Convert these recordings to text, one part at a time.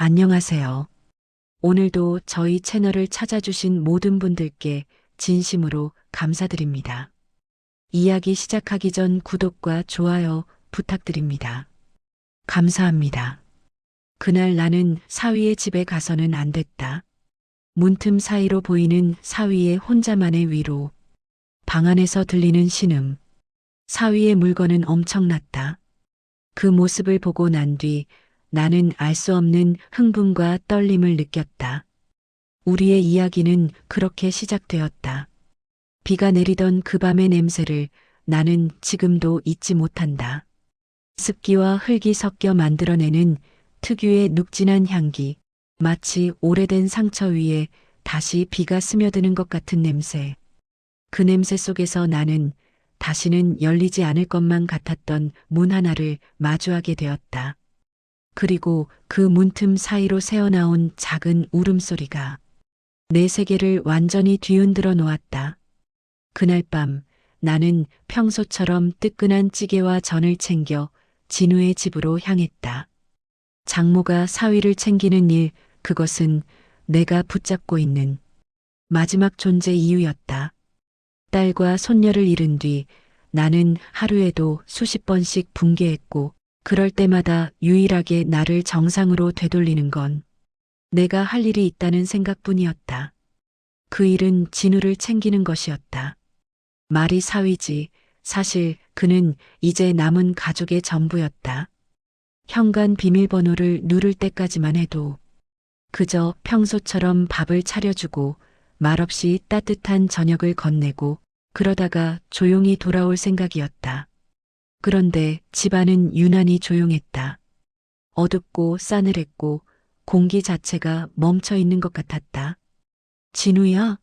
안녕하세요. 오늘도 저희 채널을 찾아주신 모든 분들께 진심으로 감사드립니다. 이야기 시작하기 전 구독과 좋아요 부탁드립니다. 감사합니다. 그날 나는 사위의 집에 가서는 안 됐다. 문틈 사이로 보이는 사위의 혼자만의 위로, 방 안에서 들리는 신음, 사위의 물건은 엄청났다. 그 모습을 보고 난 뒤 나는 알 수 없는 흥분과 떨림을 느꼈다. 우리의 이야기는 그렇게 시작되었다. 비가 내리던 그 밤의 냄새를 나는 지금도 잊지 못한다. 습기와 흙이 섞여 만들어내는 특유의 눅진한 향기, 마치 오래된 상처 위에 다시 비가 스며드는 것 같은 냄새. 그 냄새 속에서 나는 다시는 열리지 않을 것만 같았던 문 하나를 마주하게 되었다. 그리고 그 문틈 사이로 새어나온 작은 울음소리가 내 세계를 완전히 뒤흔들어 놓았다. 그날 밤 나는 평소처럼 뜨끈한 찌개와 전을 챙겨 진우의 집으로 향했다. 장모가 사위를 챙기는 일, 그것은 내가 붙잡고 있는 마지막 존재 이유였다. 딸과 손녀를 잃은 뒤 나는 하루에도 수십 번씩 붕괴했고, 그럴 때마다 유일하게 나를 정상으로 되돌리는 건 내가 할 일이 있다는 생각뿐이었다. 그 일은 진우를 챙기는 것이었다. 말이 사위지, 사실 그는 이제 남은 가족의 전부였다. 현관 비밀번호를 누를 때까지만 해도 그저 평소처럼 밥을 차려주고 말없이 따뜻한 저녁을 건네고 그러다가 조용히 돌아올 생각이었다. 그런데 집안은 유난히 조용했다. 어둡고 싸늘했고 공기 자체가 멈춰 있는 것 같았다. 진우야?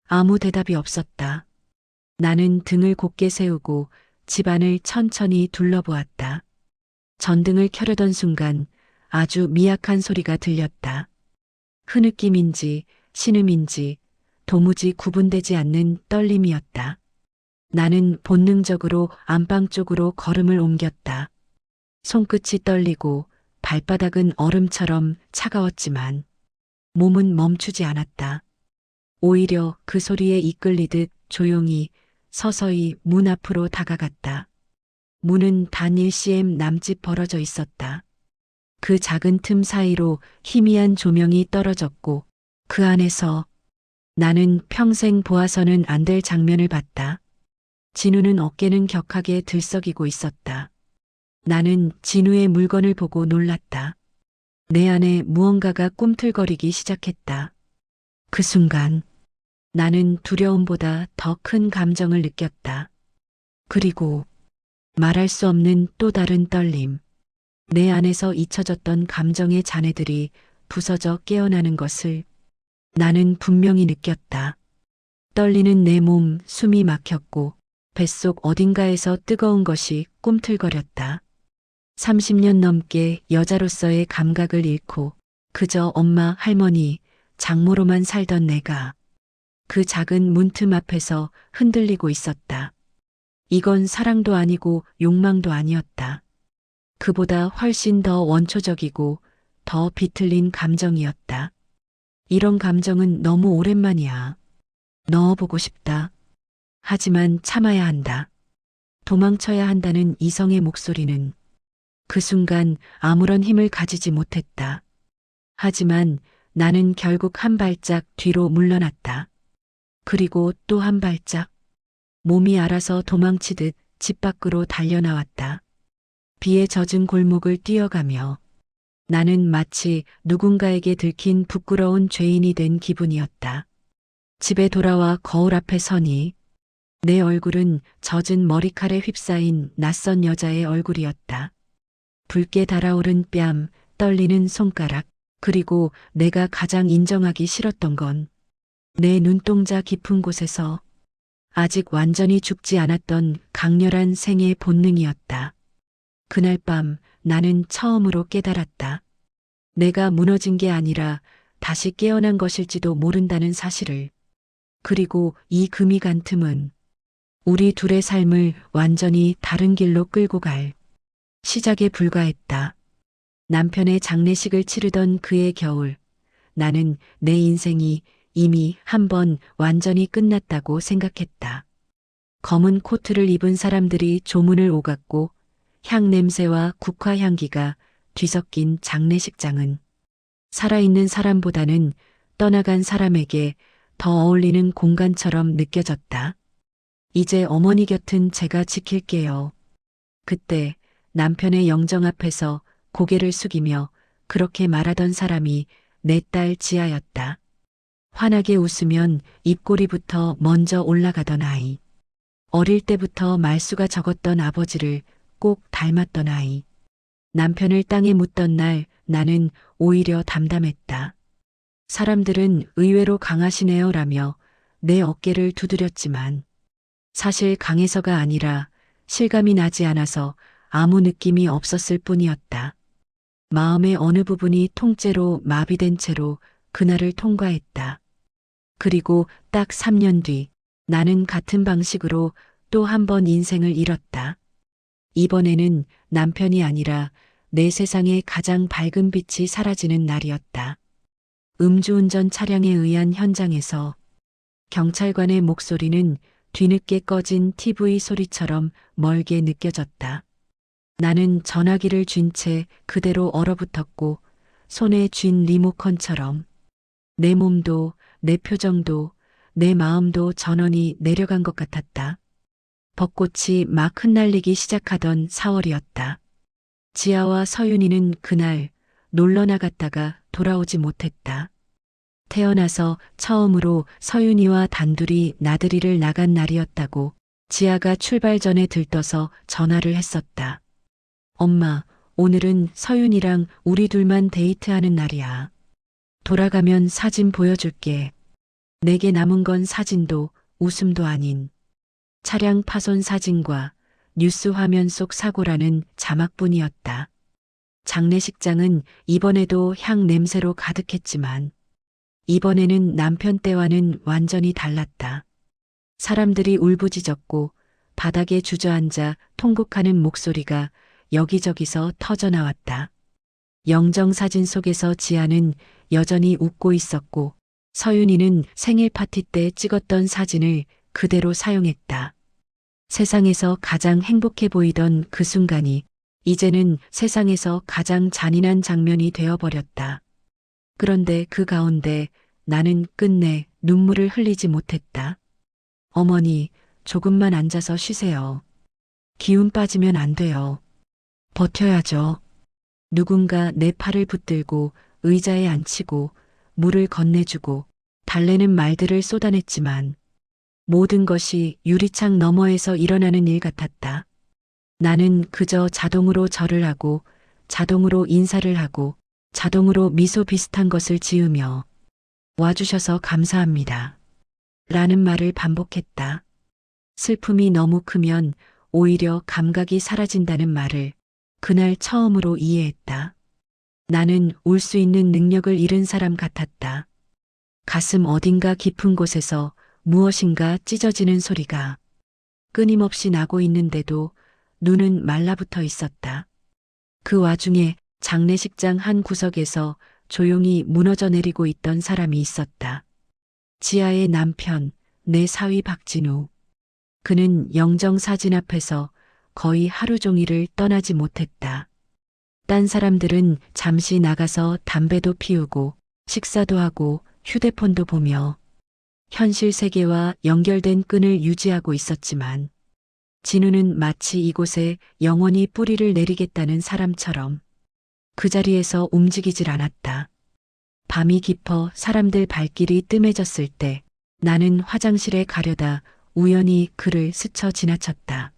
아무 대답이 없었다. 나는 등을 곧게 세우고 집안을 천천히 둘러보았다. 전등을 켜려던 순간 아주 미약한 소리가 들렸다. 흐느낌인지 신음인지 도무지 구분되지 않는 떨림이었다. 나는 본능적으로 안방 쪽으로 걸음을 옮겼다. 손끝이 떨리고 발바닥은 얼음처럼 차가웠지만 몸은 멈추지 않았다. 오히려 그 소리에 이끌리듯 조용히 서서히 문 앞으로 다가갔다. 문은 단 1cm 남짓 벌어져 있었다. 그 작은 틈 사이로 희미한 조명이 떨어졌고 그 안에서 나는 평생 보아서는 안 될 장면을 봤다. 진우는 어깨는 격하게 들썩이고 있었다. 나는 진우의 물건을 보고 놀랐다. 내 안에 무언가가 꿈틀거리기 시작했다. 그 순간 나는 두려움보다 더 큰 감정을 느꼈다. 그리고 말할 수 없는 또 다른 떨림. 내 안에서 잊혀졌던 감정의 잔해들이 부서져 깨어나는 것을 나는 분명히 느꼈다. 떨리는 내 몸, 숨이 막혔고 뱃속 어딘가에서 뜨거운 것이 꿈틀거렸다. 30년 넘게 여자로서의 감각을 잃고 그저 엄마, 할머니, 장모로만 살던 내가 그 작은 문틈 앞에서 흔들리고 있었다. 이건 사랑도 아니고 욕망도 아니었다. 그보다 훨씬 더 원초적이고 더 비틀린 감정이었다. 이런 감정은 너무 오랜만이야. 넣어보고 싶다. 하지만 참아야 한다. 도망쳐야 한다는 이성의 목소리는 그 순간 아무런 힘을 가지지 못했다. 하지만 나는 결국 한 발짝 뒤로 물러났다. 그리고 또 한 발짝. 몸이 알아서 도망치듯 집 밖으로 달려나왔다. 비에 젖은 골목을 뛰어가며 나는 마치 누군가에게 들킨 부끄러운 죄인이 된 기분이었다. 집에 돌아와 거울 앞에 서니 내 얼굴은 젖은 머리칼에 휩싸인 낯선 여자의 얼굴이었다. 붉게 달아오른 뺨, 떨리는 손가락, 그리고 내가 가장 인정하기 싫었던 건 내 눈동자 깊은 곳에서 아직 완전히 죽지 않았던 강렬한 생의 본능이었다. 그날 밤 나는 처음으로 깨달았다. 내가 무너진 게 아니라 다시 깨어난 것일지도 모른다는 사실을. 그리고 이 금이 간 틈은 우리 둘의 삶을 완전히 다른 길로 끌고 갈 시작에 불과했다. 남편의 장례식을 치르던 그해 겨울, 나는 내 인생이 이미 한 번 완전히 끝났다고 생각했다. 검은 코트를 입은 사람들이 조문을 오갔고 향 냄새와 국화 향기가 뒤섞인 장례식장은 살아있는 사람보다는 떠나간 사람에게 더 어울리는 공간처럼 느껴졌다. 이제 어머니 곁은 제가 지킬게요. 그때 남편의 영정 앞에서 고개를 숙이며 그렇게 말하던 사람이 내 딸 지아였다. 환하게 웃으면 입꼬리부터 먼저 올라가던 아이. 어릴 때부터 말수가 적었던 아버지를 꼭 닮았던 아이. 남편을 땅에 묻던 날 나는 오히려 담담했다. 사람들은 의외로 강하시네요 라며 내 어깨를 두드렸지만 사실 강해서가 아니라 실감이 나지 않아서 아무 느낌이 없었을 뿐이었다. 마음의 어느 부분이 통째로 마비된 채로 그날을 통과했다. 그리고 딱 3년 뒤 나는 같은 방식으로 또 한 번 인생을 잃었다. 이번에는 남편이 아니라 내 세상의 가장 밝은 빛이 사라지는 날이었다. 음주운전 차량에 의한 현장에서 경찰관의 목소리는 뒤늦게 꺼진 TV 소리처럼 멀게 느껴졌다. 나는 전화기를 쥔 채 그대로 얼어붙었고 손에 쥔 리모컨처럼 내 몸도 내 표정도 내 마음도 전원이 내려간 것 같았다. 벚꽃이 막 흩날리기 시작하던 4월이었다. 지아와 서윤이는 그날 놀러 나갔다가 돌아오지 못했다. 태어나서 처음으로 서윤이와 단둘이 나들이를 나간 날이었다고 지아가 출발 전에 들떠서 전화를 했었다. 엄마, 오늘은 서윤이랑 우리 둘만 데이트하는 날이야. 돌아가면 사진 보여줄게. 내게 남은 건 사진도 웃음도 아닌 차량 파손 사진과 뉴스 화면 속 사고라는 자막뿐이었다. 장례식장은 이번에도 향 냄새로 가득했지만 이번에는 남편 때와는 완전히 달랐다. 사람들이 울부짖었고 바닥에 주저앉아 통곡하는 목소리가 여기저기서 터져나왔다. 영정사진 속에서 지아는 여전히 웃고 있었고 서윤이는 생일 파티 때 찍었던 사진을 그대로 사용했다. 세상에서 가장 행복해 보이던 그 순간이 이제는 세상에서 가장 잔인한 장면이 되어버렸다. 그런데 그 가운데 나는 끝내 눈물을 흘리지 못했다. 어머니, 조금만 앉아서 쉬세요. 기운 빠지면 안 돼요. 버텨야죠. 누군가 내 팔을 붙들고 의자에 앉히고 물을 건네주고 달래는 말들을 쏟아냈지만 모든 것이 유리창 너머에서 일어나는 일 같았다. 나는 그저 자동으로 절을 하고 자동으로 인사를 하고 자동으로 미소 비슷한 것을 지으며 와주셔서 감사합니다. 라는 말을 반복했다. 슬픔이 너무 크면 오히려 감각이 사라진다는 말을 그날 처음으로 이해했다. 나는 울 수 있는 능력을 잃은 사람 같았다. 가슴 어딘가 깊은 곳에서 무엇인가 찢어지는 소리가 끊임없이 나고 있는데도 눈은 말라붙어 있었다. 그 와중에 장례식장 한 구석에서 조용히 무너져 내리고 있던 사람이 있었다. 지아의 남편, 내 사위 박진우. 그는 영정사진 앞에서 거의 하루 종일을 떠나지 못했다. 딴 사람들은 잠시 나가서 담배도 피우고 식사도 하고 휴대폰도 보며 현실 세계와 연결된 끈을 유지하고 있었지만 진우는 마치 이곳에 영원히 뿌리를 내리겠다는 사람처럼 그 자리에서 움직이질 않았다. 밤이 깊어 사람들 발길이 뜸해졌을 때 나는 화장실에 가려다 우연히 그를 스쳐 지나쳤다.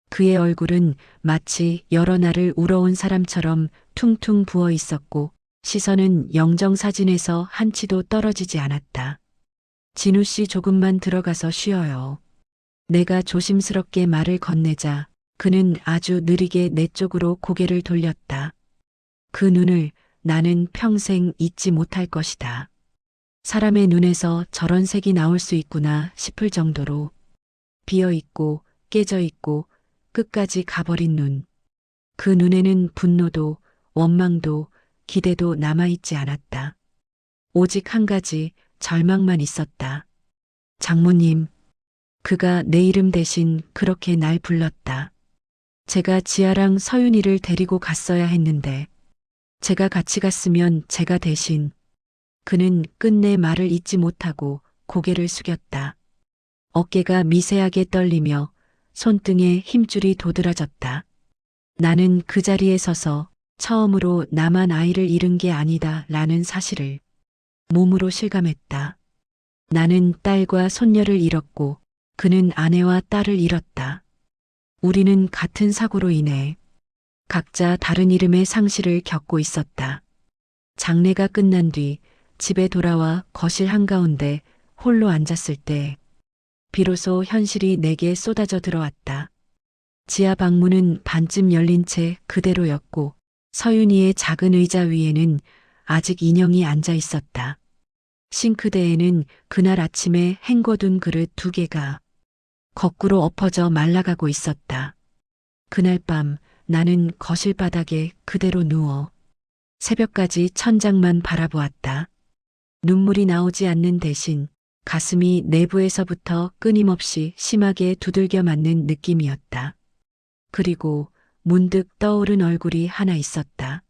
그의 얼굴은 마치 여러 날을 울어온 사람처럼 퉁퉁 부어 있었고 시선은 영정사진에서 한치도 떨어지지 않았다. 진우 씨 조금만 들어가서 쉬어요. 내가 조심스럽게 말을 건네자 그는 아주 느리게 내 쪽으로 고개를 돌렸다. 그 눈을 나는 평생 잊지 못할 것이다. 사람의 눈에서 저런 색이 나올 수 있구나 싶을 정도로 비어 있고 깨져 있고 끝까지 가버린 눈. 그 눈에는 분노도 원망도 기대도 남아있지 않았다. 오직 한 가지 절망만 있었다. 장모님, 그가 내 이름 대신 그렇게 날 불렀다. 제가 지아랑 서윤이를 데리고 갔어야 했는데, 제가 같이 갔으면 제가 대신, 그는 끝내 말을 잇지 못하고 고개를 숙였다. 어깨가 미세하게 떨리며 손등에 힘줄이 도드라졌다. 나는 그 자리에 서서 처음으로 나만 아이를 잃은 게 아니다 라는 사실을 몸으로 실감했다. 나는 딸과 손녀를 잃었고 그는 아내와 딸을 잃었다. 우리는 같은 사고로 인해 각자 다른 이름의 상실을 겪고 있었다. 장례가 끝난 뒤 집에 돌아와 거실 한가운데 홀로 앉았을 때 비로소 현실이 내게 쏟아져 들어왔다. 지하 방문은 반쯤 열린 채 그대로였고 서윤이의 작은 의자 위에는 아직 인형이 앉아 있었다. 싱크대에는 그날 아침에 헹궈둔 그릇 2개가 거꾸로 엎어져 말라가고 있었다. 그날 밤 나는 거실 바닥에 그대로 누워 새벽까지 천장만 바라보았다. 눈물이 나오지 않는 대신 가슴이 내부에서부터 끊임없이 심하게 두들겨 맞는 느낌이었다. 그리고 문득 떠오른 얼굴이 하나 있었다.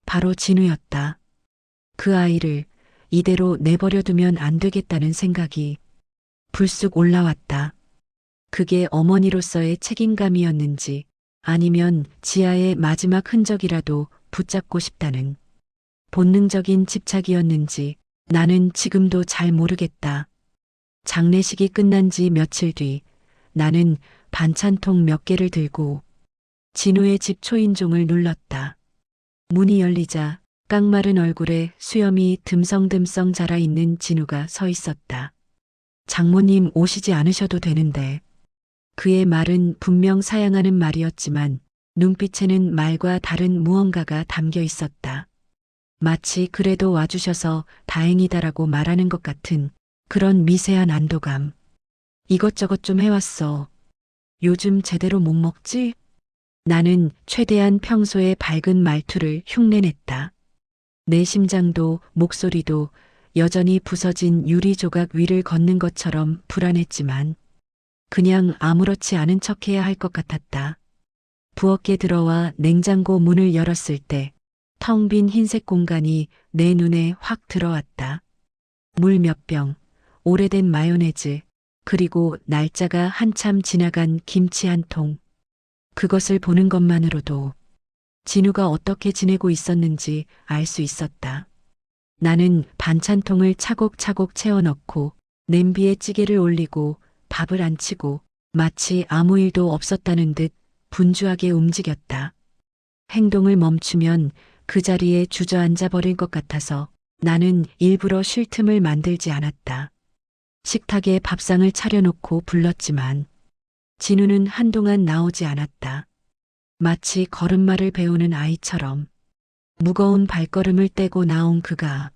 바로 진우였다. 그 아이를 이대로 내버려두면 안 되겠다는 생각이 불쑥 올라왔다. 그게 어머니로서의 책임감이었는지 아니면 지아의 마지막 흔적이라도 붙잡고 싶다는 본능적인 집착이었는지 나는 지금도 잘 모르겠다. 장례식이 끝난 지 며칠 뒤 나는 반찬통 몇 개를 들고 진우의 집 초인종을 눌렀다. 문이 열리자 깡마른 얼굴에 수염이 듬성듬성 자라있는 진우가 서 있었다. 장모님 오시지 않으셔도 되는데. 그의 말은 분명 사양하는 말이었지만 눈빛에는 말과 다른 무언가가 담겨 있었다. 마치 그래도 와주셔서 다행이다라고 말하는 것 같은 그런 미세한 안도감. 이것저것 좀 해왔어. 요즘 제대로 못 먹지? 나는 최대한 평소의 밝은 말투를 흉내냈다. 내 심장도 목소리도 여전히 부서진 유리 조각 위를 걷는 것처럼 불안했지만 그냥 아무렇지 않은 척해야 할 것 같았다. 부엌에 들어와 냉장고 문을 열었을 때 텅 빈 흰색 공간이 내 눈에 확 들어왔다. 물 몇 병, 오래된 마요네즈, 그리고 날짜가 한참 지나간 김치 한 통. 그것을 보는 것만으로도 진우가 어떻게 지내고 있었는지 알 수 있었다. 나는 반찬통을 차곡차곡 채워넣고 냄비에 찌개를 올리고 밥을 안 치고 마치 아무 일도 없었다는 듯 분주하게 움직였다. 행동을 멈추면 그 자리에 주저앉아 버릴 것 같아서 나는 일부러 쉴 틈을 만들지 않았다. 식탁에 밥상을 차려놓고 불렀지만 진우는 한동안 나오지 않았다. 마치 걸음마를 배우는 아이처럼 무거운 발걸음을 떼고 나온 그가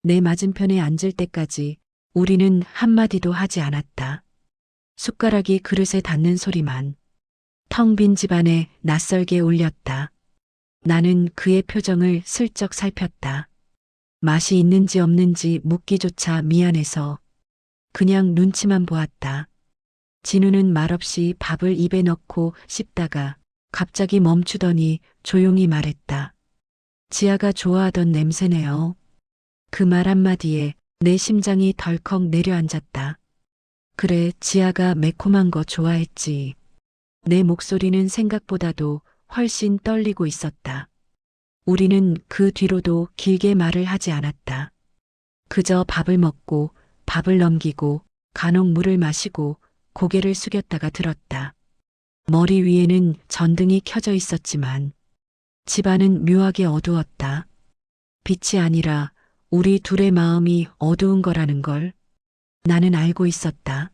내 맞은편에 앉을 때까지 우리는 한마디도 하지 않았다. 숟가락이 그릇에 닿는 소리만 텅 빈 집안에 낯설게 울렸다. 나는 그의 표정을 슬쩍 살폈다. 맛이 있는지 없는지 묻기조차 미안해서 그냥 눈치만 보았다. 진우는 말없이 밥을 입에 넣고 씹다가 갑자기 멈추더니 조용히 말했다. 지아가 좋아하던 냄새네요. 그 말 한마디에 내 심장이 덜컥 내려앉았다. 그래, 지아가 매콤한 거 좋아했지. 내 목소리는 생각보다도 훨씬 떨리고 있었다. 우리는 그 뒤로도 길게 말을 하지 않았다. 그저 밥을 먹고 밥을 넘기고 간혹 물을 마시고 고개를 숙였다가 들었다. 머리 위에는 전등이 켜져 있었지만 집안은 묘하게 어두웠다. 빛이 아니라 우리 둘의 마음이 어두운 거라는 걸 나는 알고 있었다.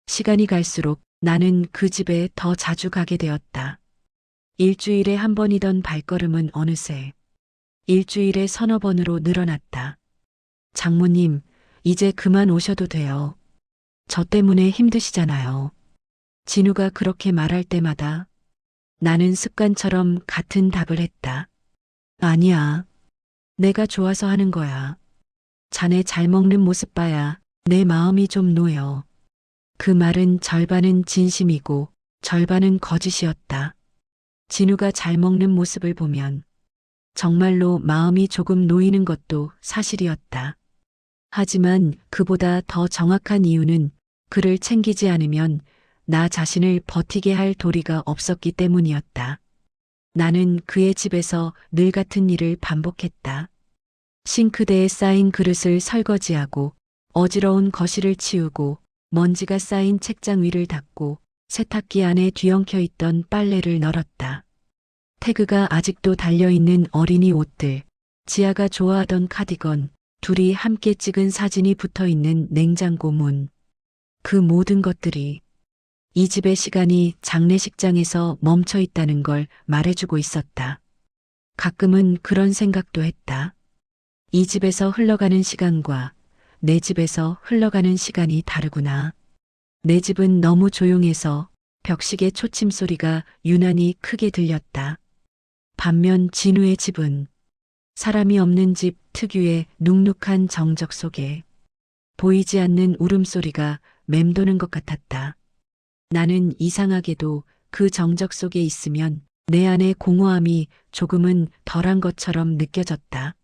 시간이 갈수록 나는 그 집에 더 자주 가게 되었다. 일주일에 한 번이던 발걸음은 어느새 일주일에 서너 번으로 늘어났다. 장모님, 이제 그만 오셔도 돼요. 저 때문에 힘드시잖아요. 진우가 그렇게 말할 때마다 나는 습관처럼 같은 답을 했다. 아니야. 내가 좋아서 하는 거야. 자네 잘 먹는 모습 봐야 내 마음이 좀 놓여. 그 말은 절반은 진심이고 절반은 거짓이었다. 진우가 잘 먹는 모습을 보면 정말로 마음이 조금 놓이는 것도 사실이었다. 하지만 그보다 더 정확한 이유는 그를 챙기지 않으면 나 자신을 버티게 할 도리가 없었기 때문이었다. 나는 그의 집에서 늘 같은 일을 반복했다. 싱크대에 쌓인 그릇을 설거지하고 어지러운 거실을 치우고 먼지가 쌓인 책장 위를 닦고 세탁기 안에 뒤엉켜 있던 빨래를 널었다. 태그가 아직도 달려있는 어린이 옷들, 지아가 좋아하던 카디건, 둘이 함께 찍은 사진이 붙어 있는 냉장고 문. 그 모든 것들이 이 집의 시간이 장례식장에서 멈춰 있다는 걸 말해주고 있었다. 가끔은 그런 생각도 했다. 이 집에서 흘러가는 시간과 내 집에서 흘러가는 시간이 다르구나. 내 집은 너무 조용해서 벽식의 초침 소리가 유난히 크게 들렸다. 반면 진우의 집은 사람이 없는 집 특유의 눅눅한 정적 속에 보이지 않는 울음소리가 맴도는 것 같았다. 나는 이상하게도 그 정적 속에 있으면 내 안의 공허함이 조금은 덜한 것처럼 느껴졌다.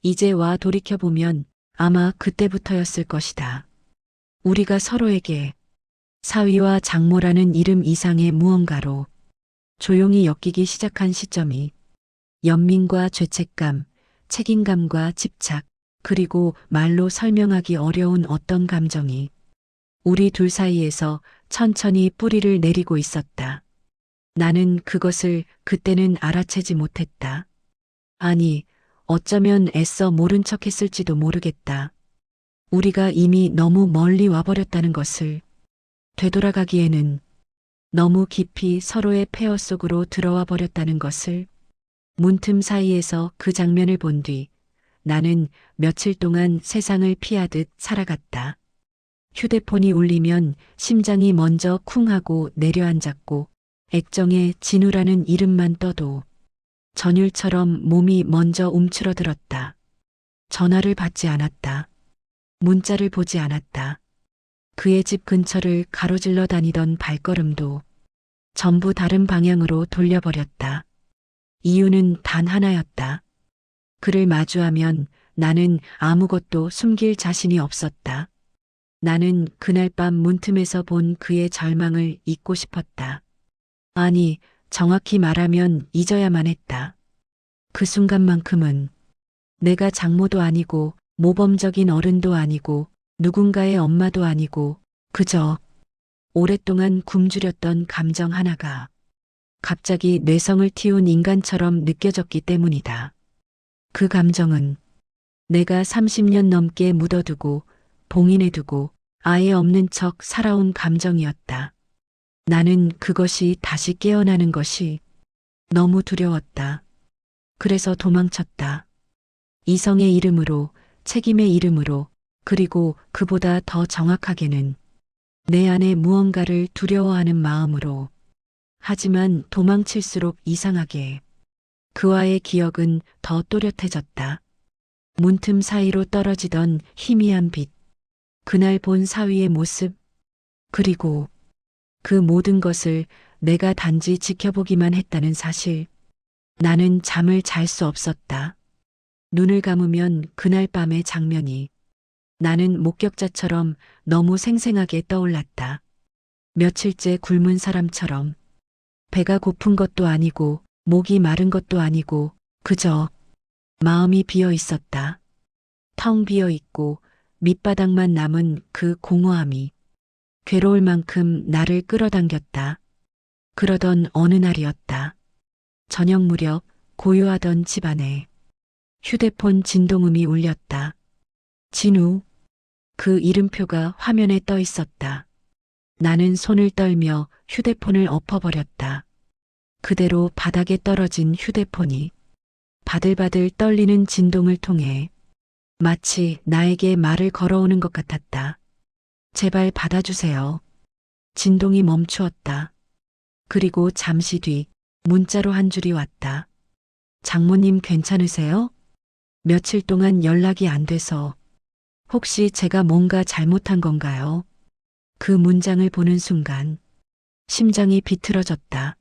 이제 와 돌이켜보면 아마 그때부터였을 것이다. 우리가 서로에게 사위와 장모라는 이름 이상의 무언가로 조용히 엮이기 시작한 시점이 연민과 죄책감, 책임감과 집착, 그리고 말로 설명하기 어려운 어떤 감정이 우리 둘 사이에서 천천히 뿌리를 내리고 있었다. 나는 그것을 그때는 알아채지 못했다. 아니, 어쩌면 애써 모른 척 했을지도 모르겠다. 우리가 이미 너무 멀리 와버렸다는 것을 되돌아가기에는 너무 깊이 서로의 폐허 속으로 들어와 버렸다는 것을 문틈 사이에서 그 장면을 본 뒤 나는 며칠 동안 세상을 피하듯 살아갔다. 휴대폰이 울리면 심장이 먼저 쿵 하고 내려앉았고 액정에 진우라는 이름만 떠도 전율처럼 몸이 먼저 움츠러들었다. 전화를 받지 않았다. 문자를 보지 않았다. 그의 집 근처를 가로질러 다니던 발걸음도 전부 다른 방향으로 돌려버렸다. 이유는 단 하나였다. 그를 마주하면 나는 아무것도 숨길 자신이 없었다. 나는 그날 밤 문틈에서 본 그의 절망을 잊고 싶었다. 아니, 정확히 말하면 잊어야만 했다. 그 순간만큼은 내가 장모도 아니고 모범적인 어른도 아니고 누군가의 엄마도 아니고 그저 오랫동안 굶주렸던 감정 하나가 갑자기 뇌성을 틔운 인간처럼 느껴졌기 때문이다. 그 감정은 내가 30년 넘게 묻어두고 봉인해두고 아예 없는 척 살아온 감정이었다. 나는 그것이 다시 깨어나는 것이 너무 두려웠다. 그래서 도망쳤다. 이성의 이름으로, 책임의 이름으로, 그리고 그보다 더 정확하게는 내 안에 무언가를 두려워하는 마음으로. 하지만 도망칠수록 이상하게 그와의 기억은 더 또렷해졌다. 문틈 사이로 떨어지던 희미한 빛, 그날 본 사위의 모습, 그리고 그 모든 것을 내가 단지 지켜보기만 했다는 사실. 나는 잠을 잘 수 없었다. 눈을 감으면 그날 밤의 장면이 나는 목격자처럼 너무 생생하게 떠올랐다. 며칠째 굶은 사람처럼 배가 고픈 것도 아니고 목이 마른 것도 아니고 그저 마음이 비어 있었다. 텅 비어 있고 밑바닥만 남은 그 공허함이 괴로울 만큼 나를 끌어당겼다. 그러던 어느 날이었다. 저녁 무렵 고요하던 집안에 휴대폰 진동음이 울렸다. 진우. 그 이름표가 화면에 떠 있었다. 나는 손을 떨며 휴대폰을 엎어버렸다. 그대로 바닥에 떨어진 휴대폰이 바들바들 떨리는 진동을 통해 마치 나에게 말을 걸어오는 것 같았다. 제발 받아주세요. 진동이 멈추었다. 그리고 잠시 뒤 문자로 한 줄이 왔다. 장모님 괜찮으세요? 며칠 동안 연락이 안 돼서 혹시 제가 뭔가 잘못한 건가요? 그 문장을 보는 순간 심장이 비틀어졌다.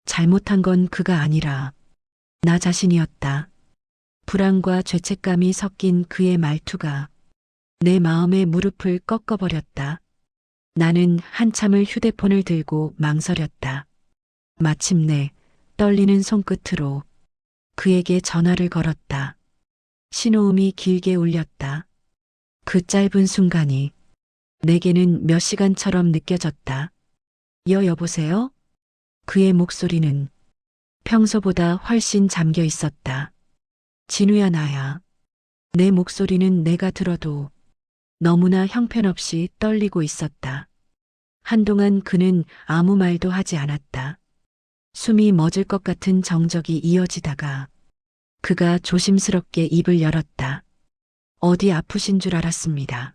잘못한 건 그가 아니라 나 자신이었다. 불안과 죄책감이 섞인 그의 말투가 내 마음의 무릎을 꺾어버렸다. 나는 한참을 휴대폰을 들고 망설였다. 마침내 떨리는 손끝으로 그에게 전화를 걸었다. 신호음이 길게 울렸다. 그 짧은 순간이 내게는 몇 시간처럼 느껴졌다. 여보세요? 그의 목소리는 평소보다 훨씬 잠겨 있었다. 진우야, 나야. 내 목소리는 내가 들어도 너무나 형편없이 떨리고 있었다. 한동안 그는 아무 말도 하지 않았다. 숨이 멎을 것 같은 정적이 이어지다가 그가 조심스럽게 입을 열었다. 어디 아프신 줄 알았습니다.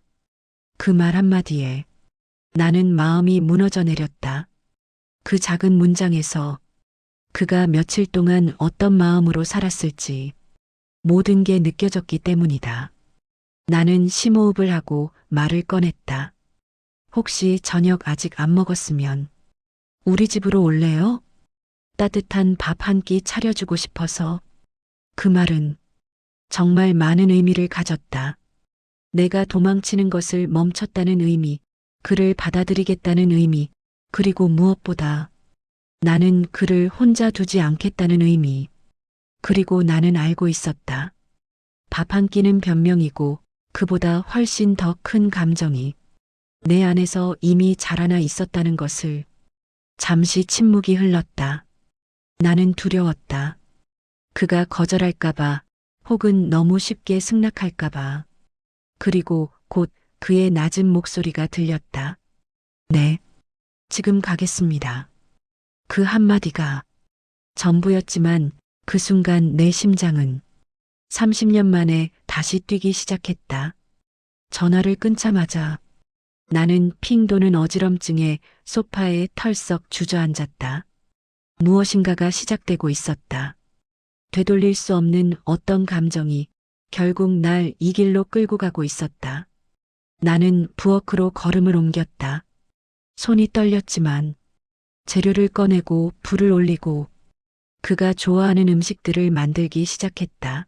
그 말 한마디에 나는 마음이 무너져 내렸다. 그 작은 문장에서 그가 며칠 동안 어떤 마음으로 살았을지 모든 게 느껴졌기 때문이다. 나는 심호흡을 하고 말을 꺼냈다. 혹시 저녁 아직 안 먹었으면 우리 집으로 올래요? 따뜻한 밥 한 끼 차려주고 싶어서. 그 말은 정말 많은 의미를 가졌다. 내가 도망치는 것을 멈췄다는 의미, 그를 받아들이겠다는 의미, 그리고 무엇보다 나는 그를 혼자 두지 않겠다는 의미. 그리고 나는 알고 있었다. 밥 한 끼는 변명이고 그보다 훨씬 더 큰 감정이 내 안에서 이미 자라나 있었다는 것을. 잠시 침묵이 흘렀다. 나는 두려웠다. 그가 거절할까봐 혹은 너무 쉽게 승낙할까봐. 그리고 곧 그의 낮은 목소리가 들렸다. 네, 지금 가겠습니다. 그 한마디가 전부였지만 그 순간 내 심장은 30년 만에 다시 뛰기 시작했다. 전화를 끊자마자 나는 핑 도는 어지럼증에 소파에 털썩 주저앉았다. 무엇인가가 시작되고 있었다. 되돌릴 수 없는 어떤 감정이 결국 날 이 길로 끌고 가고 있었다. 나는 부엌으로 걸음을 옮겼다. 손이 떨렸지만 재료를 꺼내고 불을 올리고 그가 좋아하는 음식들을 만들기 시작했다.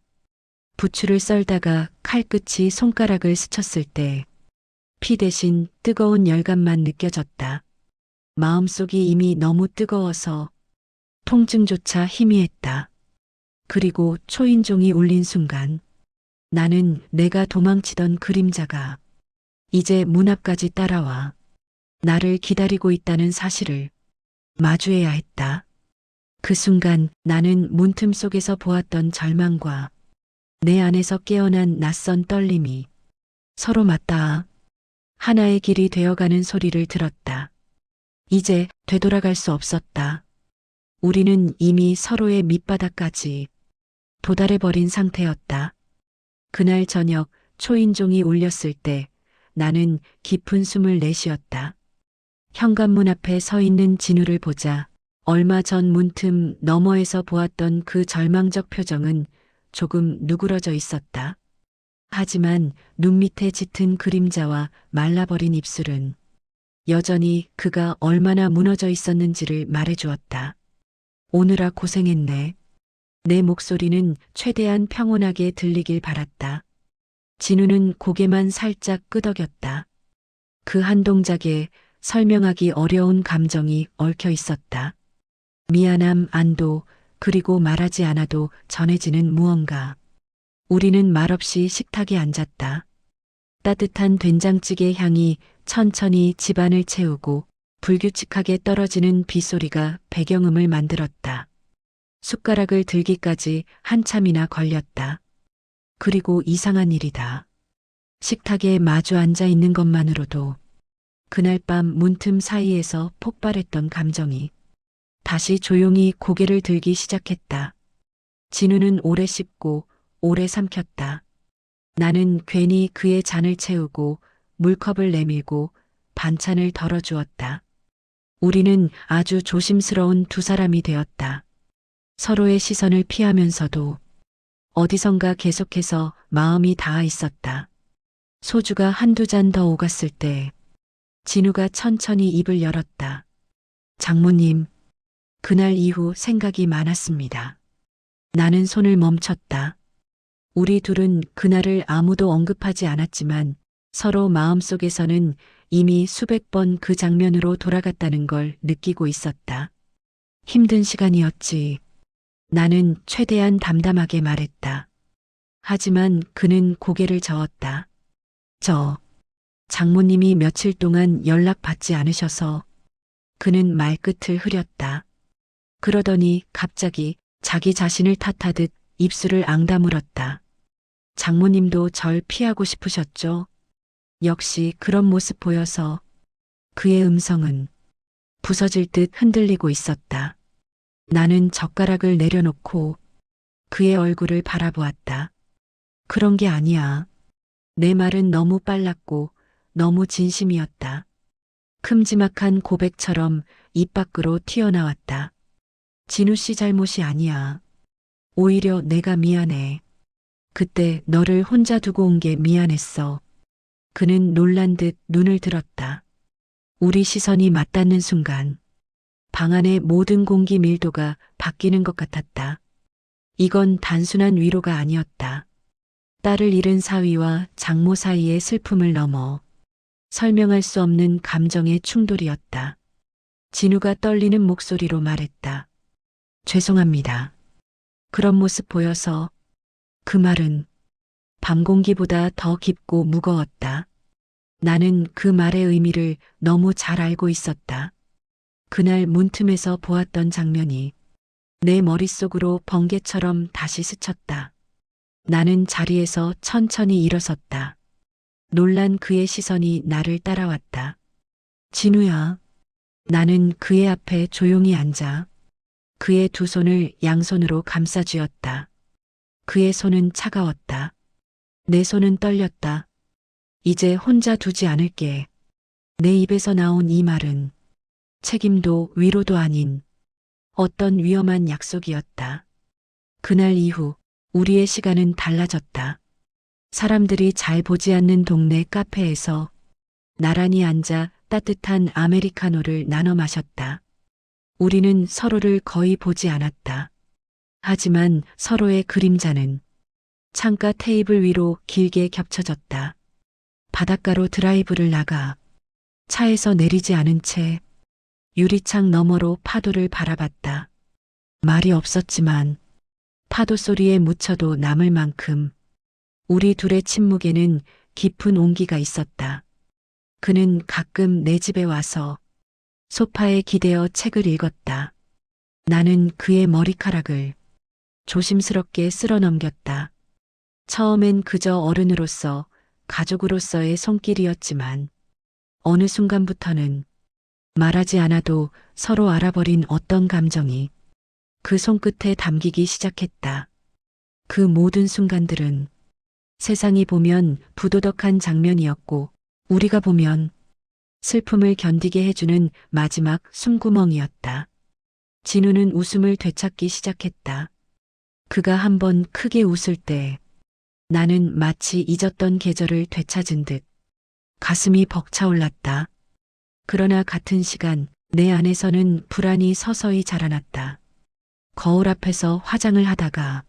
부추를 썰다가 칼끝이 손가락을 스쳤을 때 피 대신 뜨거운 열감만 느껴졌다. 마음속이 이미 너무 뜨거워서 통증조차 희미했다. 그리고 초인종이 울린 순간 나는 내가 도망치던 그림자가 이제 문 앞까지 따라와 나를 기다리고 있다는 사실을 마주해야 했다. 그 순간 나는 문틈 속에서 보았던 절망과 내 안에서 깨어난 낯선 떨림이 서로 맞닿아 하나의 길이 되어가는 소리를 들었다. 이제 되돌아갈 수 없었다. 우리는 이미 서로의 밑바닥까지 도달해버린 상태였다. 그날 저녁 초인종이 울렸을 때 나는 깊은 숨을 내쉬었다. 현관문 앞에 서 있는 진우를 보자 얼마 전 문틈 너머에서 보았던 그 절망적 표정은 조금 누그러져 있었다. 하지만 눈 밑에 짙은 그림자와 말라버린 입술은 여전히 그가 얼마나 무너져 있었는지를 말해주었다. 오느라 고생했네. 내 목소리는 최대한 평온하게 들리길 바랐다. 진우는 고개만 살짝 끄덕였다. 그 한 동작에 설명하기 어려운 감정이 얽혀 있었다. 미안함, 안도, 그리고 말하지 않아도 전해지는 무언가. 우리는 말없이 식탁에 앉았다. 따뜻한 된장찌개 향이 천천히 집안을 채우고 불규칙하게 떨어지는 빗소리가 배경음을 만들었다. 숟가락을 들기까지 한참이나 걸렸다. 그리고 이상한 일이다. 식탁에 마주 앉아 있는 것만으로도 그날 밤 문틈 사이에서 폭발했던 감정이 다시 조용히 고개를 들기 시작했다. 진우는 오래 씹고 오래 삼켰다. 나는 괜히 그의 잔을 채우고 물컵을 내밀고 반찬을 덜어주었다. 우리는 아주 조심스러운 두 사람이 되었다. 서로의 시선을 피하면서도 어디선가 계속해서 마음이 닿아 있었다. 소주가 한두 잔 더 오갔을 때 진우가 천천히 입을 열었다. 장모님, 그날 이후 생각이 많았습니다. 나는 손을 멈췄다. 우리 둘은 그날을 아무도 언급하지 않았지만 서로 마음속에서는 이미 수백 번 그 장면으로 돌아갔다는 걸 느끼고 있었다. 힘든 시간이었지. 나는 최대한 담담하게 말했다. 하지만 그는 고개를 저었다. 장모님이 며칠 동안 연락받지 않으셔서. 그는 말끝을 흐렸다. 그러더니 갑자기 자기 자신을 탓하듯 입술을 앙다물었다. 장모님도 절 피하고 싶으셨죠? 역시 그런 모습 보여서. 그의 음성은 부서질 듯 흔들리고 있었다. 나는 젓가락을 내려놓고 그의 얼굴을 바라보았다. 그런 게 아니야. 내 말은 너무 빨랐고 너무 진심이었다. 큼지막한 고백처럼 입 밖으로 튀어나왔다. 진우 씨 잘못이 아니야. 오히려 내가 미안해. 그때 너를 혼자 두고 온 게 미안했어. 그는 놀란 듯 눈을 들었다. 우리 시선이 맞닿는 순간 방 안의 모든 공기 밀도가 바뀌는 것 같았다. 이건 단순한 위로가 아니었다. 딸을 잃은 사위와 장모 사이의 슬픔을 넘어 설명할 수 없는 감정의 충돌이었다. 진우가 떨리는 목소리로 말했다. 죄송합니다. 그런 모습 보여서. 그 말은 밤 공기보다 더 깊고 무거웠다. 나는 그 말의 의미를 너무 잘 알고 있었다. 그날 문틈에서 보았던 장면이 내 머릿속으로 번개처럼 다시 스쳤다. 나는 자리에서 천천히 일어섰다. 놀란 그의 시선이 나를 따라왔다. 진우야. 나는 그의 앞에 조용히 앉아 그의 두 손을 양손으로 감싸쥐었다. 그의 손은 차가웠다. 내 손은 떨렸다. 이제 혼자 두지 않을게. 내 입에서 나온 이 말은 책임도 위로도 아닌 어떤 위험한 약속이었다. 그날 이후 우리의 시간은 달라졌다. 사람들이 잘 보지 않는 동네 카페에서 나란히 앉아 따뜻한 아메리카노를 나눠 마셨다. 우리는 서로를 거의 보지 않았다. 하지만 서로의 그림자는 창가 테이블 위로 길게 겹쳐졌다. 바닷가로 드라이브를 나가 차에서 내리지 않은 채 유리창 너머로 파도를 바라봤다. 말이 없었지만 파도 소리에 묻혀도 남을 만큼 우리 둘의 침묵에는 깊은 온기가 있었다. 그는 가끔 내 집에 와서 소파에 기대어 책을 읽었다. 나는 그의 머리카락을 조심스럽게 쓸어 넘겼다. 처음엔 그저 어른으로서, 가족으로서의 손길이었지만 어느 순간부터는 말하지 않아도 서로 알아버린 어떤 감정이 그 손끝에 담기기 시작했다. 그 모든 순간들은 세상이 보면 부도덕한 장면이었고 우리가 보면 슬픔을 견디게 해주는 마지막 숨구멍이었다. 진우는 웃음을 되찾기 시작했다. 그가 한번 크게 웃을 때 나는 마치 잊었던 계절을 되찾은 듯 가슴이 벅차올랐다. 그러나 같은 시간 내 안에서는 불안이 서서히 자라났다. 거울 앞에서 화장을 하다가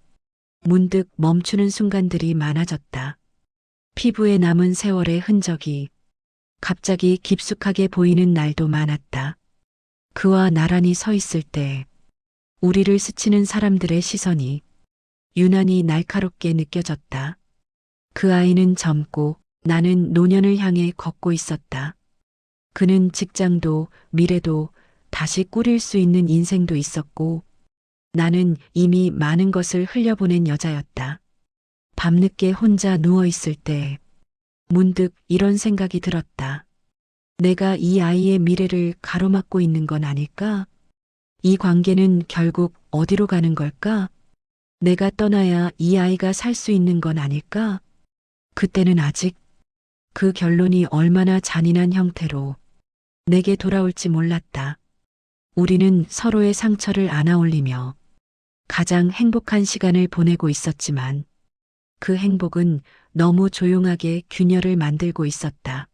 문득 멈추는 순간들이 많아졌다. 피부에 남은 세월의 흔적이 갑자기 깊숙하게 보이는 날도 많았다. 그와 나란히 서 있을 때 우리를 스치는 사람들의 시선이 유난히 날카롭게 느껴졌다. 그 아이는 젊고 나는 노년을 향해 걷고 있었다. 그는 직장도 미래도 다시 꾸릴 수 있는 인생도 있었고 나는 이미 많은 것을 흘려보낸 여자였다. 밤늦게 혼자 누워 있을 때 문득 이런 생각이 들었다. 내가 이 아이의 미래를 가로막고 있는 건 아닐까? 이 관계는 결국 어디로 가는 걸까? 내가 떠나야 이 아이가 살 수 있는 건 아닐까? 그때는 아직 그 결론이 얼마나 잔인한 형태로 내게 돌아올지 몰랐다. 우리는 서로의 상처를 안아올리며 가장 행복한 시간을 보내고 있었지만 그 행복은 너무 조용하게 균열을 만들고 있었다.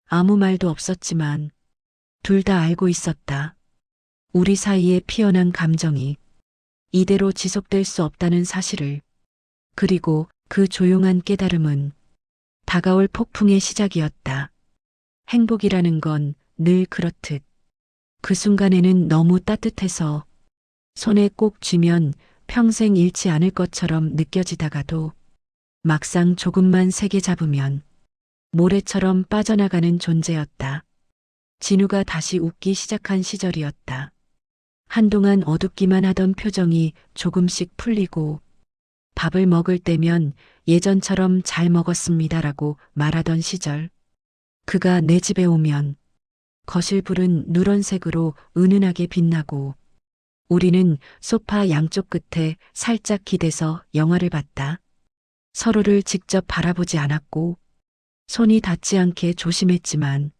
아무 말도 없었지만 둘 다 알고 있었다. 우리 사이에 피어난 감정이 이대로 지속될 수 없다는 사실을. 그리고 그 조용한 깨달음은 다가올 폭풍의 시작이었다. 행복이라는 건 늘 그렇듯 그 순간에는 너무 따뜻해서 손에 꼭 쥐면 평생 잃지 않을 것처럼 느껴지다가도 막상 조금만 세게 잡으면 모래처럼 빠져나가는 존재였다. 진우가 다시 웃기 시작한 시절이었다. 한동안 어둡기만 하던 표정이 조금씩 풀리고 밥을 먹을 때면 예전처럼 잘 먹었습니다라고 말하던 시절. 그가 내 집에 오면 거실 불은 누런색으로 은은하게 빛나고 우리는 소파 양쪽 끝에 살짝 기대서 영화를 봤다. 서로를 직접 바라보지 않았고 손이 닿지 않게 조심했지만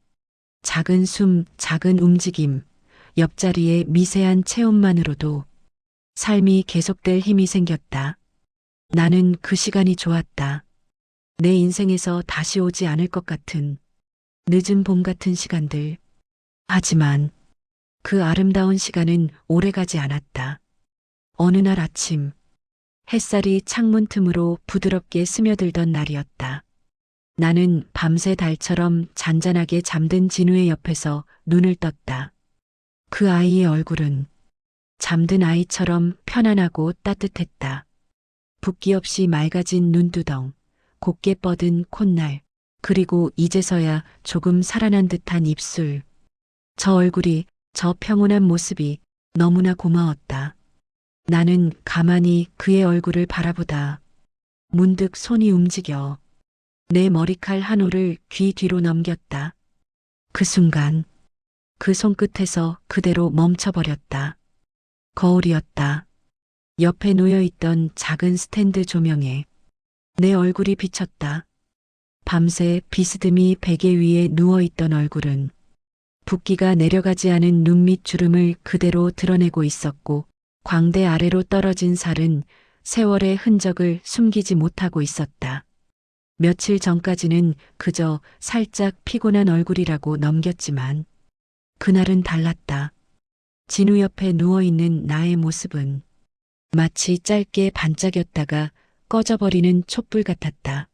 작은 숨, 작은 움직임, 옆자리의 미세한 체온만으로도 삶이 계속될 힘이 생겼다. 나는 그 시간이 좋았다. 내 인생에서 다시 오지 않을 것 같은 늦은 봄 같은 시간들. 하지만 그 아름다운 시간은 오래가지 않았다. 어느 날 아침 햇살이 창문 틈으로 부드럽게 스며들던 날이었다. 나는 밤새 달처럼 잔잔하게 잠든 진우의 옆에서 눈을 떴다. 그 아이의 얼굴은 잠든 아이처럼 편안하고 따뜻했다. 붓기 없이 맑아진 눈두덩, 곱게 뻗은 콧날, 그리고 이제서야 조금 살아난 듯한 입술. 저 얼굴이, 저 평온한 모습이 너무나 고마웠다. 나는 가만히 그의 얼굴을 바라보다 문득 손이 움직여 내 머리칼 한 올을 귀 뒤로 넘겼다. 그 순간 그 손끝에서 그대로 멈춰버렸다. 거울이었다. 옆에 놓여있던 작은 스탠드 조명에 내 얼굴이 비쳤다. 밤새 비스듬히 베개 위에 누워있던 얼굴은 붓기가 내려가지 않은 눈밑 주름을 그대로 드러내고 있었고 광대 아래로 떨어진 살은 세월의 흔적을 숨기지 못하고 있었다. 며칠 전까지는 그저 살짝 피곤한 얼굴이라고 넘겼지만 그날은 달랐다. 진우 옆에 누워있는 나의 모습은 마치 짧게 반짝였다가 꺼져버리는 촛불 같았다.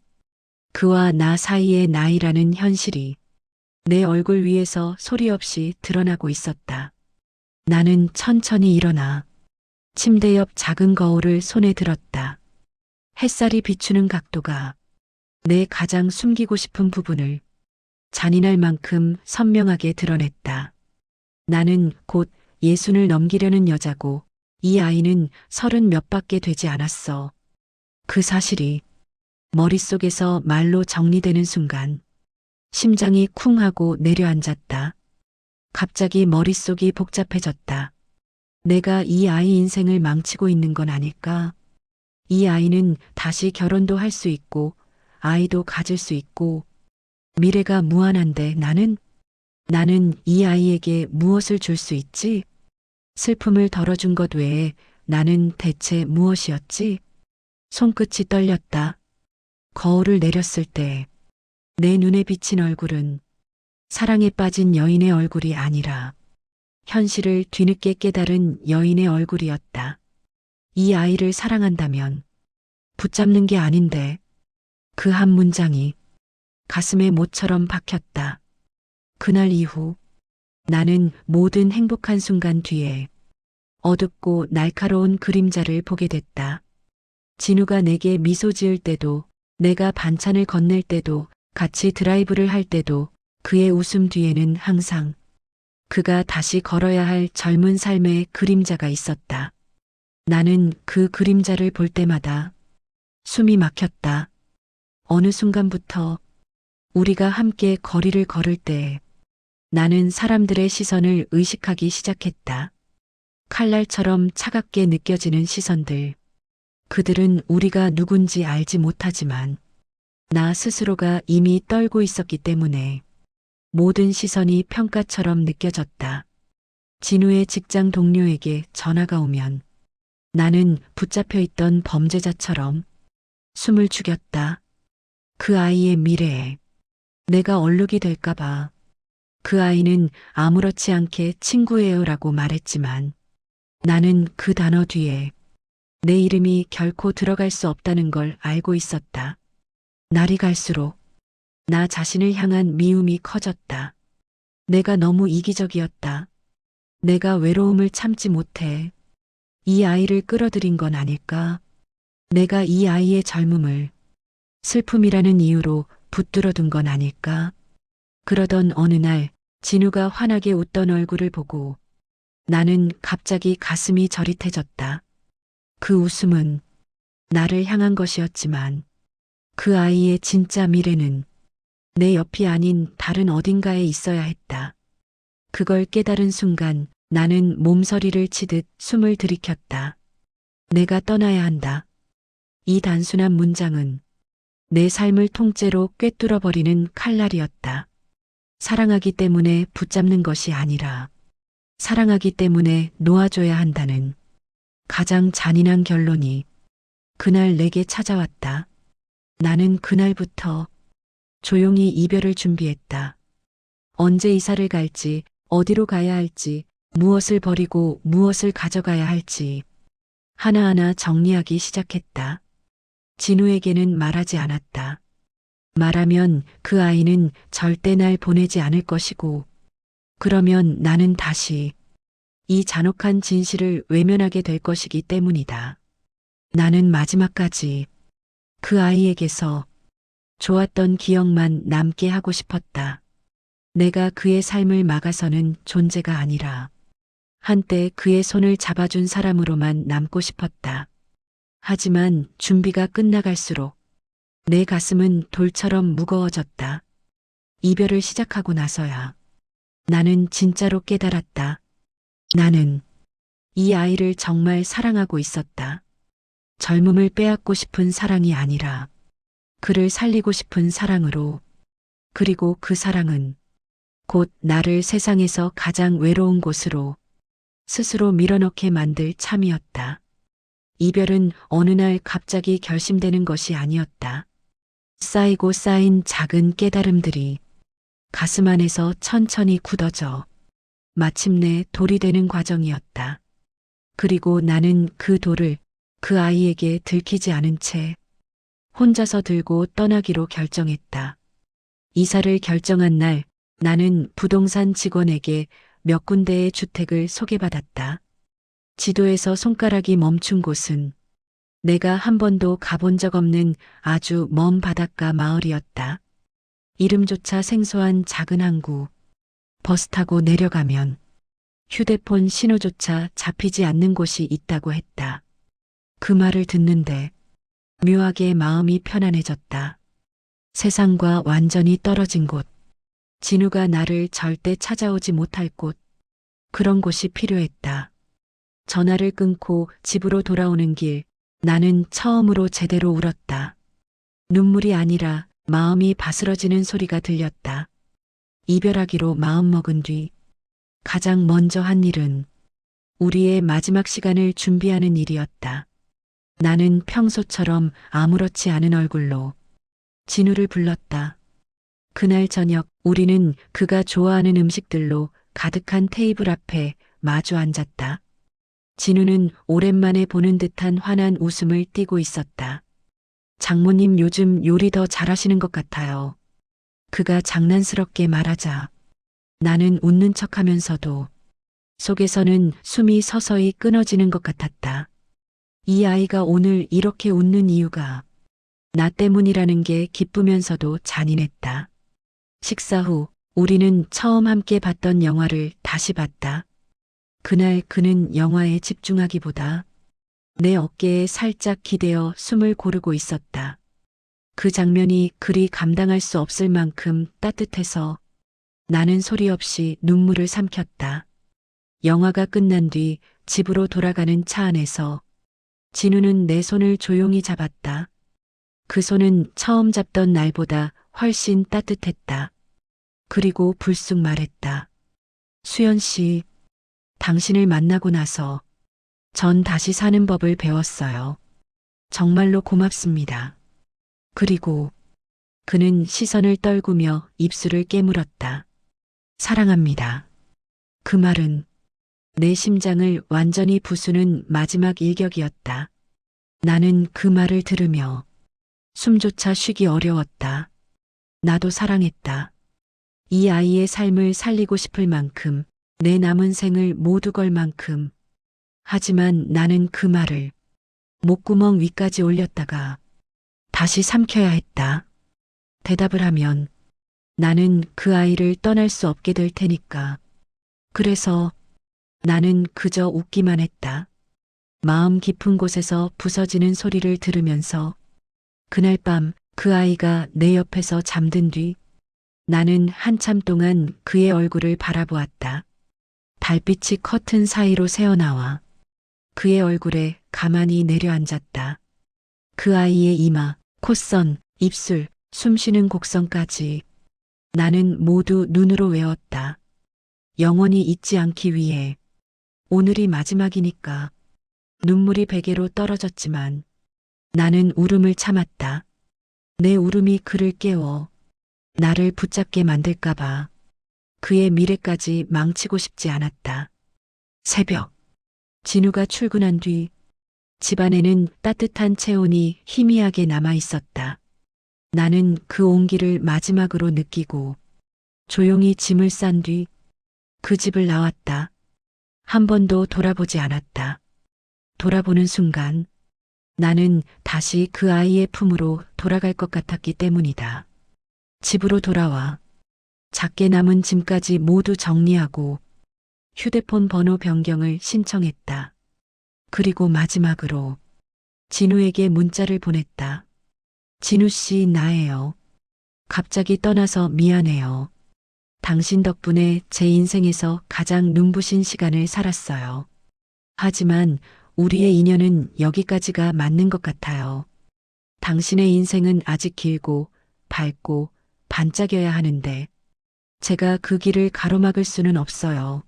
그와 나 사이의 나이라는 현실이 내 얼굴 위에서 소리 없이 드러나고 있었다. 나는 천천히 일어나 침대 옆 작은 거울을 손에 들었다. 햇살이 비추는 각도가 내 가장 숨기고 싶은 부분을 잔인할 만큼 선명하게 드러냈다. 나는 곧 60을 넘기려는 여자고 이 아이는 30 몇 밖에 되지 않았어. 그 사실이 머릿속에서 말로 정리되는 순간 심장이 쿵 하고 내려앉았다. 갑자기 머릿속이 복잡해졌다. 내가 이 아이 인생을 망치고 있는 건 아닐까? 이 아이는 다시 결혼도 할 수 있고 아이도 가질 수 있고 미래가 무한한데 나는 이 아이에게 무엇을 줄 수 있지? 슬픔을 덜어준 것 외에 나는 대체 무엇이었지? 손끝이 떨렸다. 거울을 내렸을 때 내 눈에 비친 얼굴은 사랑에 빠진 여인의 얼굴이 아니라 현실을 뒤늦게 깨달은 여인의 얼굴이었다. 이 아이를 사랑한다면 붙잡는 게 아닌데 그 한 문장이 가슴에 못처럼 박혔다. 그날 이후 나는 모든 행복한 순간 뒤에 어둡고 날카로운 그림자를 보게 됐다. 진우가 내게 미소 지을 때도 내가 반찬을 건넬 때도 같이 드라이브를 할 때도 그의 웃음 뒤에는 항상 그가 다시 걸어야 할 젊은 삶의 그림자가 있었다. 나는 그 그림자를 볼 때마다 숨이 막혔다. 어느 순간부터 우리가 함께 거리를 걸을 때 나는 사람들의 시선을 의식하기 시작했다. 칼날처럼 차갑게 느껴지는 시선들. 그들은 우리가 누군지 알지 못하지만 나 스스로가 이미 떨고 있었기 때문에 모든 시선이 평가처럼 느껴졌다. 진우의 직장 동료에게 전화가 오면 나는 붙잡혀 있던 범죄자처럼 숨을 죽였다. 그 아이의 미래에 내가 얼룩이 될까봐. 그 아이는 아무렇지 않게 친구예요라고 말했지만 나는 그 단어 뒤에 내 이름이 결코 들어갈 수 없다는 걸 알고 있었다. 날이 갈수록 나 자신을 향한 미움이 커졌다. 내가 너무 이기적이었다. 내가 외로움을 참지 못해 이 아이를 끌어들인 건 아닐까? 내가 이 아이의 젊음을 슬픔이라는 이유로 붙들어 둔 건 아닐까? 그러던 어느 날 진우가 환하게 웃던 얼굴을 보고 나는 갑자기 가슴이 저릿해졌다. 그 웃음은 나를 향한 것이었지만 그 아이의 진짜 미래는 내 옆이 아닌 다른 어딘가에 있어야 했다. 그걸 깨달은 순간 나는 몸서리를 치듯 숨을 들이켰다. 내가 떠나야 한다. 이 단순한 문장은 내 삶을 통째로 꿰뚫어버리는 칼날이었다. 사랑하기 때문에 붙잡는 것이 아니라 사랑하기 때문에 놓아줘야 한다는 가장 잔인한 결론이 그날 내게 찾아왔다. 나는 그날부터 조용히 이별을 준비했다. 언제 이사를 갈지, 어디로 가야 할지, 무엇을 버리고 무엇을 가져가야 할지 하나하나 정리하기 시작했다. 진우에게는 말하지 않았다. 말하면 그 아이는 절대 날 보내지 않을 것이고, 그러면 나는 다시 이 잔혹한 진실을 외면하게 될 것이기 때문이다. 나는 마지막까지 그 아이에게서 좋았던 기억만 남게 하고 싶었다. 내가 그의 삶을 막아서는 존재가 아니라 한때 그의 손을 잡아준 사람으로만 남고 싶었다. 하지만 준비가 끝나갈수록 내 가슴은 돌처럼 무거워졌다. 이별을 시작하고 나서야 나는 진짜로 깨달았다. 나는 이 아이를 정말 사랑하고 있었다. 젊음을 빼앗고 싶은 사랑이 아니라 그를 살리고 싶은 사랑으로. 그리고 그 사랑은 곧 나를 세상에서 가장 외로운 곳으로 스스로 밀어넣게 만들 참이었다. 이별은 어느 날 갑자기 결심되는 것이 아니었다. 쌓이고 쌓인 작은 깨달음들이 가슴 안에서 천천히 굳어져 마침내 돌이 되는 과정이었다. 그리고 나는 그 돌을 그 아이에게 들키지 않은 채 혼자서 들고 떠나기로 결정했다. 이사를 결정한 날 나는 부동산 직원에게 몇 군데의 주택을 소개받았다. 지도에서 손가락이 멈춘 곳은 내가 한 번도 가본 적 없는 아주 먼 바닷가 마을이었다. 이름조차 생소한 작은 항구. 버스 타고 내려가면 휴대폰 신호조차 잡히지 않는 곳이 있다고 했다. 그 말을 듣는데 묘하게 마음이 편안해졌다. 세상과 완전히 떨어진 곳. 진우가 나를 절대 찾아오지 못할 곳. 그런 곳이 필요했다. 전화를 끊고 집으로 돌아오는 길, 나는 처음으로 제대로 울었다. 눈물이 아니라 마음이 바스러지는 소리가 들렸다. 이별하기로 마음먹은 뒤 가장 먼저 한 일은 우리의 마지막 시간을 준비하는 일이었다. 나는 평소처럼 아무렇지 않은 얼굴로 진우를 불렀다. 그날 저녁 우리는 그가 좋아하는 음식들로 가득한 테이블 앞에 마주 앉았다. 진우는 오랜만에 보는 듯한 환한 웃음을 띠고 있었다. 장모님 요즘 요리 더 잘하시는 것 같아요. 그가 장난스럽게 말하자 나는 웃는 척하면서도 속에서는 숨이 서서히 끊어지는 것 같았다. 이 아이가 오늘 이렇게 웃는 이유가 나 때문이라는 게 기쁘면서도 잔인했다. 식사 후 우리는 처음 함께 봤던 영화를 다시 봤다. 그날 그는 영화에 집중하기보다 내 어깨에 살짝 기대어 숨을 고르고 있었다. 그 장면이 그리 감당할 수 없을 만큼 따뜻해서 나는 소리 없이 눈물을 삼켰다. 영화가 끝난 뒤 집으로 돌아가는 차 안에서 진우는 내 손을 조용히 잡았다. 그 손은 처음 잡던 날보다 훨씬 따뜻했다. 그리고 불쑥 말했다. 수연 씨, 당신을 만나고 나서 전 다시 사는 법을 배웠어요. 정말로 고맙습니다. 그리고 그는 시선을 떨구며 입술을 깨물었다. 사랑합니다. 그 말은 내 심장을 완전히 부수는 마지막 일격이었다. 나는 그 말을 들으며 숨조차 쉬기 어려웠다. 나도 사랑했다. 이 아이의 삶을 살리고 싶을 만큼, 내 남은 생을 모두 걸 만큼. 하지만 나는 그 말을 목구멍 위까지 올렸다가 다시 삼켜야 했다. 대답을 하면 나는 그 아이를 떠날 수 없게 될 테니까. 그래서 나는 그저 웃기만 했다. 마음 깊은 곳에서 부서지는 소리를 들으면서 그날 밤 그 아이가 내 옆에서 잠든 뒤 나는 한참 동안 그의 얼굴을 바라보았다. 달빛이 커튼 사이로 새어나와 그의 얼굴에 가만히 내려앉았다. 그 아이의 이마, 콧선, 입술, 숨쉬는 곡선까지 나는 모두 눈으로 외웠다. 영원히 잊지 않기 위해. 오늘이 마지막이니까. 눈물이 베개로 떨어졌지만 나는 울음을 참았다. 내 울음이 그를 깨워 나를 붙잡게 만들까봐 그의 미래까지 망치고 싶지 않았다. 새벽. 진우가 출근한 뒤 집안에는 따뜻한 체온이 희미하게 남아 있었다. 나는 그 온기를 마지막으로 느끼고 조용히 짐을 싼 뒤 그 집을 나왔다. 한 번도 돌아보지 않았다. 돌아보는 순간 나는 다시 그 아이의 품으로 돌아갈 것 같았기 때문이다. 집으로 돌아와 작게 남은 짐까지 모두 정리하고 휴대폰 번호 변경을 신청했다. 그리고 마지막으로 진우에게 문자를 보냈다. 진우 씨, 나예요. 갑자기 떠나서 미안해요. 당신 덕분에 제 인생에서 가장 눈부신 시간을 살았어요. 하지만 우리의 인연은 여기까지가 맞는 것 같아요. 당신의 인생은 아직 길고 밝고 반짝여야 하는데 제가 그 길을 가로막을 수는 없어요.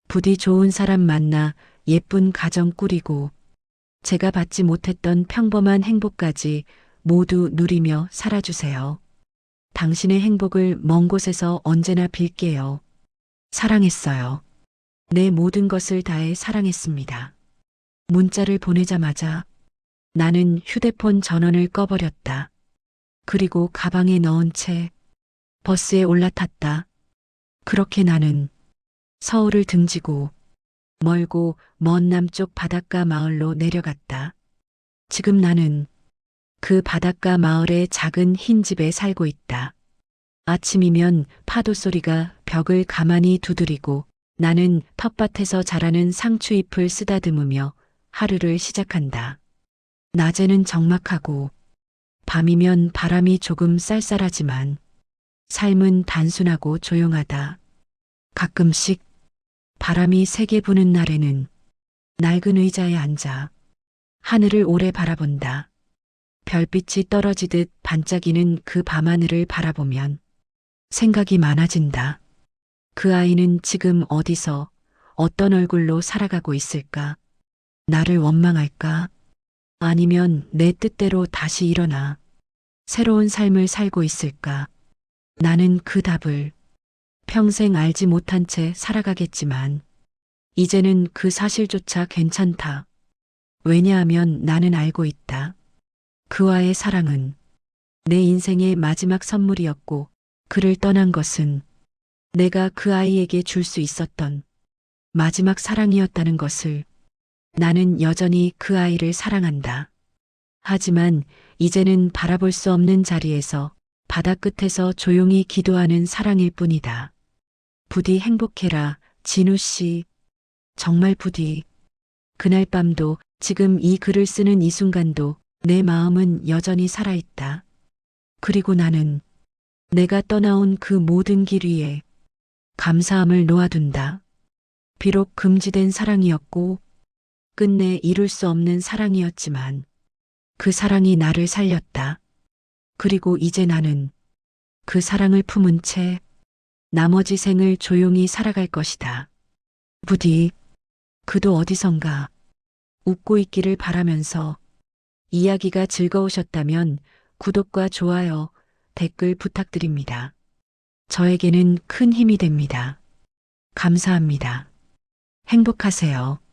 부디 좋은 사람 만나 예쁜 가정 꾸리고 제가 받지 못했던 평범한 행복까지 모두 누리며 살아주세요. 당신의 행복을 먼 곳에서 언제나 빌게요. 사랑했어요. 내 모든 것을 다해 사랑했습니다. 문자를 보내자마자 나는 휴대폰 전원을 꺼버렸다. 그리고 가방에 넣은 채 버스에 올라탔다. 그렇게 나는 서울을 등지고 멀고 먼 남쪽 바닷가 마을로 내려갔다. 지금 나는 그 바닷가 마을의 작은 흰 집에 살고 있다. 아침이면 파도 소리가 벽을 가만히 두드리고 나는 텃밭에서 자라는 상추잎을 쓰다듬으며 하루를 시작한다. 낮에는 적막하고 밤이면 바람이 조금 쌀쌀하지만 삶은 단순하고 조용하다. 가끔씩 바람이 세게 부는 날에는 낡은 의자에 앉아 하늘을 오래 바라본다. 별빛이 떨어지듯 반짝이는 그 밤하늘을 바라보면 생각이 많아진다. 그 아이는 지금 어디서 어떤 얼굴로 살아가고 있을까? 나를 원망할까? 아니면 내 뜻대로 다시 일어나 새로운 삶을 살고 있을까? 나는 그 답을 평생 알지 못한 채 살아가겠지만 이제는 그 사실조차 괜찮다. 왜냐하면 나는 알고 있다. 그와의 사랑은 내 인생의 마지막 선물이었고 그를 떠난 것은 내가 그 아이에게 줄 수 있었던 마지막 사랑이었다는 것을. 나는 여전히 그 아이를 사랑한다. 하지만 이제는 바라볼 수 없는 자리에서 바다 끝에서 조용히 기도하는 사랑일 뿐이다. 부디 행복해라, 진우 씨. 정말 부디. 그날 밤도 지금 이 글을 쓰는 이 순간도 내 마음은 여전히 살아있다. 그리고 나는 내가 떠나온 그 모든 길 위에 감사함을 놓아둔다. 비록 금지된 사랑이었고 끝내 이룰 수 없는 사랑이었지만 그 사랑이 나를 살렸다. 그리고 이제 나는 그 사랑을 품은 채 나머지 생을 조용히 살아갈 것이다. 부디 그도 어디선가 웃고 있기를 바라면서 이야기가 즐거우셨다면 구독과 좋아요, 댓글 부탁드립니다. 저에게는 큰 힘이 됩니다. 감사합니다. 행복하세요.